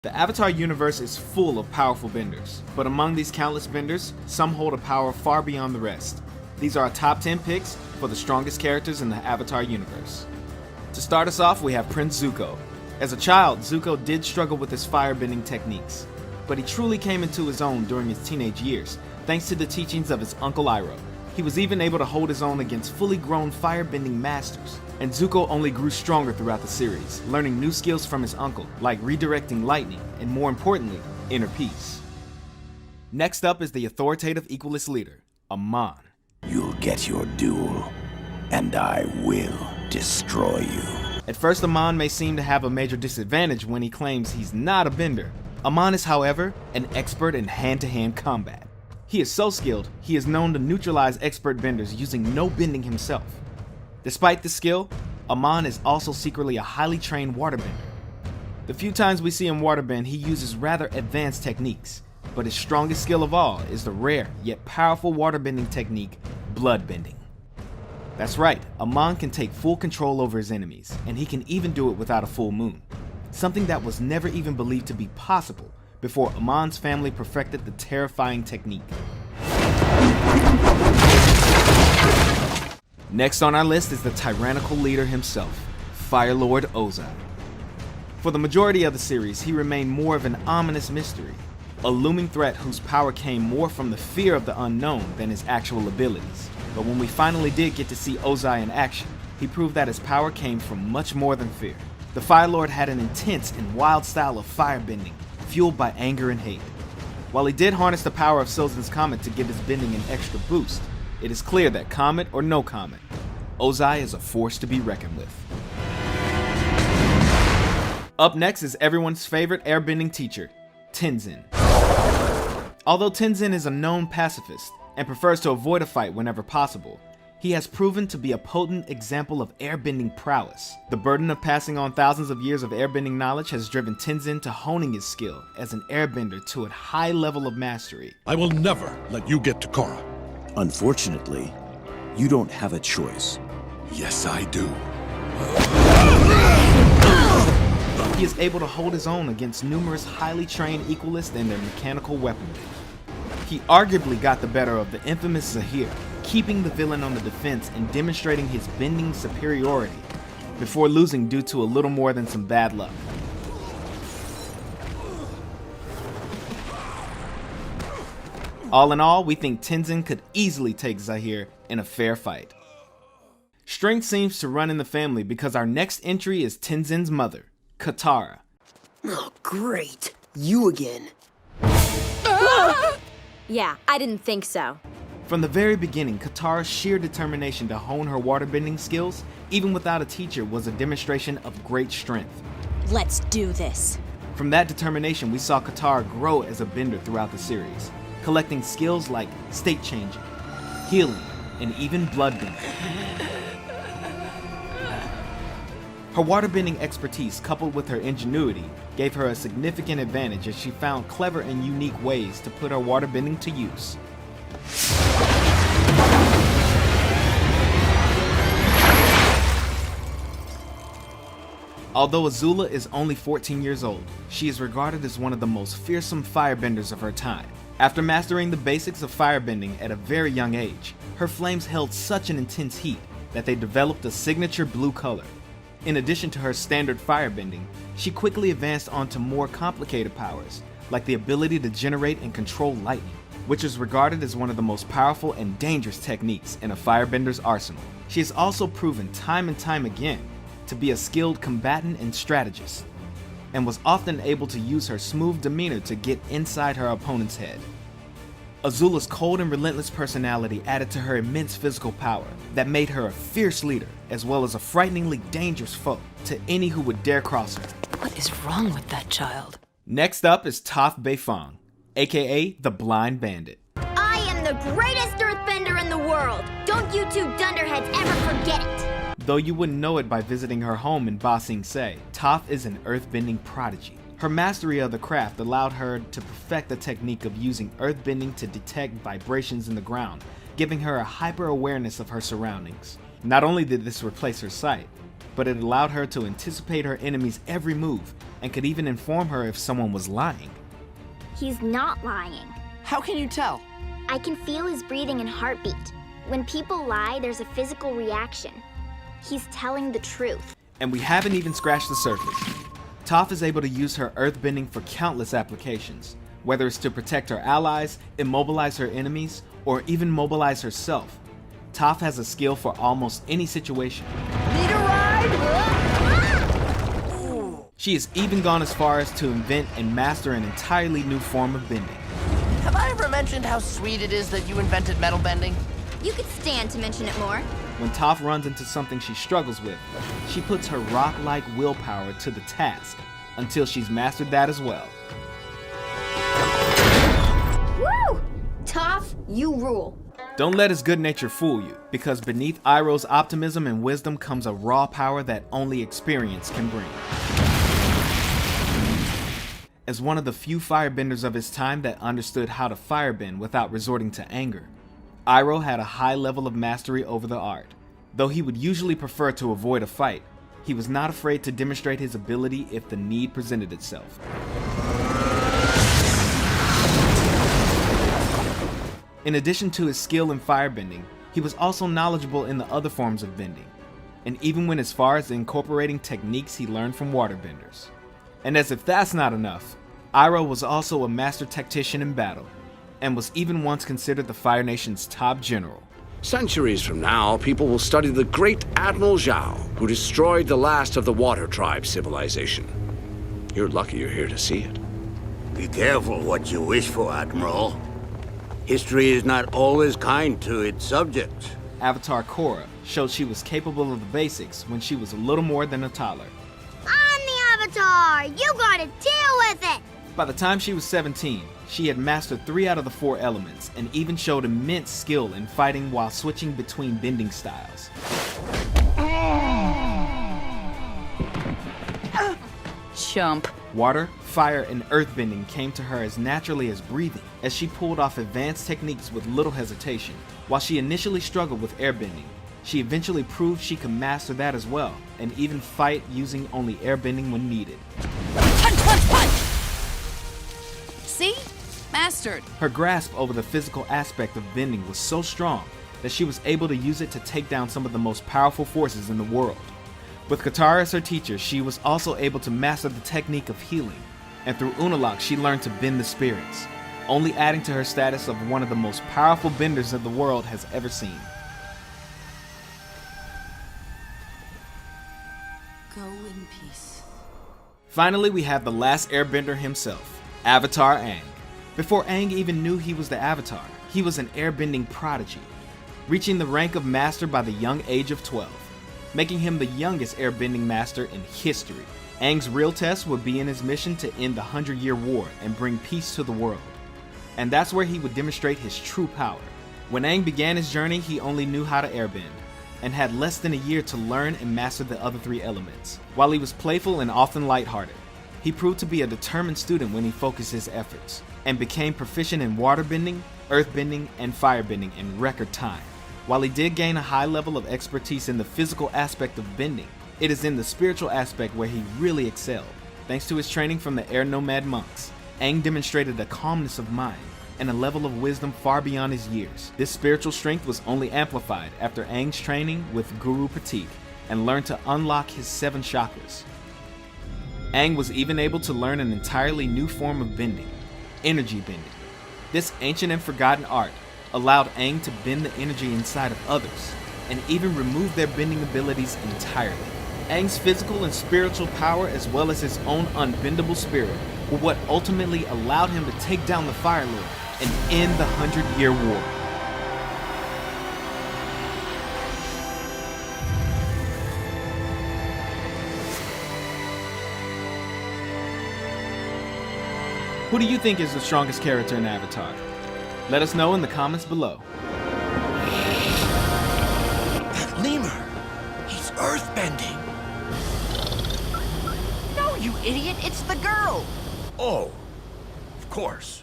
The Avatar universe is full of powerful benders, but among these countless benders, some hold a power far beyond the rest. These are our top 10 picks for the strongest characters in the Avatar universe. To start us off, we have Prince Zuko. As a child, Zuko did struggle with his firebending techniques, but he truly came into his own during his teenage years, thanks to the teachings of his uncle Iroh. He was even able to hold his own against fully grown firebending masters, and Zuko only grew stronger throughout the series, learning new skills from his uncle, like redirecting lightning, and more importantly, inner peace. Next up is the authoritative Equalist leader, Amon. You'll get your duel, and I will destroy you. At first, Amon may seem to have a major disadvantage when he claims he's not a bender. Amon is, however, an expert in hand-to-hand combat. He is so skilled, he is known to neutralize expert benders using no bending himself. Despite this skill, Amon is also secretly a highly trained waterbender. The few times we see him waterbend, he uses rather advanced techniques, but his strongest skill of all is the rare yet powerful waterbending technique, bloodbending. That's right, Amon can take full control over his enemies, and he can even do it without a full moon, something that was never even believed to be possible before Amon's family perfected the terrifying technique. Next on our list is the tyrannical leader himself, Fire Lord Ozai. For the majority of the series, he remained more of an ominous mystery, a looming threat whose power came more from the fear of the unknown than his actual abilities. But when we finally did get to see Ozai in action, he proved that his power came from much more than fear. The Fire Lord had an intense and wild style of firebending, fueled by anger and hate. While he did harness the power of Sozin's Comet to give his bending an extra boost, it is clear that comet or no comet, Ozai is a force to be reckoned with. Up next is everyone's favorite airbending teacher, Tenzin. Although Tenzin is a known pacifist and prefers to avoid a fight whenever possible, he has proven to be a potent example of airbending prowess. The burden of passing on thousands of years of airbending knowledge has driven Tenzin to honing his skill as an airbender to a high level of mastery. I will never let you get to Korra. Unfortunately, you don't have a choice. Yes, I do. He is able to hold his own against numerous highly trained Equalists and their mechanical weaponry. He arguably got the better of the infamous Zahir, keeping the villain on the defense and demonstrating his bending superiority before losing due to a little more than some bad luck. All in all, we think Tenzin could easily take Zahir in a fair fight. Strength seems to run in the family because our next entry is Tenzin's mother, Katara. Oh, great. You again. Yeah, I didn't think so. From the very beginning, Katara's sheer determination to hone her waterbending skills, even without a teacher, was a demonstration of great strength. Let's do this. From that determination, we saw Katara grow as a bender throughout the series, collecting skills like state changing, healing, and even bloodbending. Her waterbending expertise, coupled with her ingenuity, gave her a significant advantage as she found clever and unique ways to put her waterbending to use. Although Azula is only 14 years old, she is regarded as one of the most fearsome firebenders of her time. After mastering the basics of firebending at a very young age, her flames held such an intense heat that they developed a signature blue color. In addition to her standard firebending, she quickly advanced onto more complicated powers, like the ability to generate and control lightning, which is regarded as one of the most powerful and dangerous techniques in a firebender's arsenal. She has also proven time and time again to be a skilled combatant and strategist, and was often able to use her smooth demeanor to get inside her opponent's head. Azula's cold and relentless personality added to her immense physical power that made her a fierce leader, as well as a frighteningly dangerous foe to any who would dare cross her. What is wrong with that child? Next up is Toph Beifong, aka the Blind Bandit. I am the greatest earthbender in the world! Don't you two dunderheads ever forget it! Though you wouldn't know it by visiting her home in Ba Sing Se, Toph is an earthbending prodigy. Her mastery of the craft allowed her to perfect the technique of using earthbending to detect vibrations in the ground, giving her a hyper-awareness of her surroundings. Not only did this replace her sight, but it allowed her to anticipate her enemy's every move and could even inform her if someone was lying. He's not lying. How can you tell? I can feel his breathing and heartbeat. When people lie, there's a physical reaction. He's telling the truth. And we haven't even scratched the surface. Toph is able to use her earthbending for countless applications, whether it's to protect her allies, immobilize her enemies, or even mobilize herself. Toph has a skill for almost any situation. Need a ride? She has even gone as far as to invent and master an entirely new form of bending. Have I ever mentioned how sweet it is that you invented metal bending? You could stand to mention it more. When Toph runs into something she struggles with, she puts her rock-like willpower to the task until she's mastered that as well. Woo! Toph, you rule. Don't let his good nature fool you, because beneath Iroh's optimism and wisdom comes a raw power that only experience can bring. As one of the few firebenders of his time that understood how to firebend without resorting to anger, Iroh had a high level of mastery over the art. Though he would usually prefer to avoid a fight, he was not afraid to demonstrate his ability if the need presented itself. In addition to his skill in firebending, he was also knowledgeable in the other forms of bending, and even went as far as incorporating techniques he learned from waterbenders. And as if that's not enough, Iroh was also a master tactician in battle, and was even once considered the Fire Nation's top general. Centuries from now, people will study the great Admiral Zhao, who destroyed the last of the Water Tribe civilization. You're lucky you're here to see it. Be careful what you wish for, Admiral. History is not always kind to its subjects. Avatar Korra showed she was capable of the basics when she was a little more than a toddler. I'm the Avatar! You gotta deal with it! By the time she was 17, she had mastered 3 out of the 4 elements and even showed immense skill in fighting while switching between bending styles. Chump. Water, fire, and earthbending came to her as naturally as breathing, as she pulled off advanced techniques with little hesitation. While she initially struggled with airbending, she eventually proved she could master that as well, and even fight using only airbending when needed. Punch, punch, punch! See? Mastered. Her grasp over the physical aspect of bending was so strong that she was able to use it to take down some of the most powerful forces in the world. With Katara as her teacher, she was also able to master the technique of healing, and through Unalaq she learned to bend the spirits, only adding to her status of one of the most powerful benders that the world has ever seen. Go in peace. Finally, we have the last airbender himself, Avatar Aang. Before Aang even knew he was the Avatar, he was an airbending prodigy, reaching the rank of master by the young age of 12, making him the youngest airbending master in history. Aang's real test would be in his mission to end the 100-Year War and bring peace to the world. And that's where he would demonstrate his true power. When Aang began his journey, he only knew how to airbend, and had less than a year to learn and master the other 3 elements. While he was playful and often lighthearted, he proved to be a determined student when he focused his efforts, and became proficient in waterbending, earthbending, and firebending in record time. While he did gain a high level of expertise in the physical aspect of bending, it is in the spiritual aspect where he really excelled. Thanks to his training from the Air Nomad monks, Aang demonstrated a calmness of mind and a level of wisdom far beyond his years. This spiritual strength was only amplified after Aang's training with Guru Pratik and learned to unlock his 7 chakras. Aang was even able to learn an entirely new form of bending, energy bending. This ancient and forgotten art allowed Aang to bend the energy inside of others, and even remove their bending abilities entirely. Aang's physical and spiritual power, as well as his own unbendable spirit, were what ultimately allowed him to take down the Fire Lord and end the 100-Year War. Who do you think is the strongest character in Avatar? Let us know in the comments below. That lemur! He's earthbending! No, you idiot! It's the girl! Oh, of course.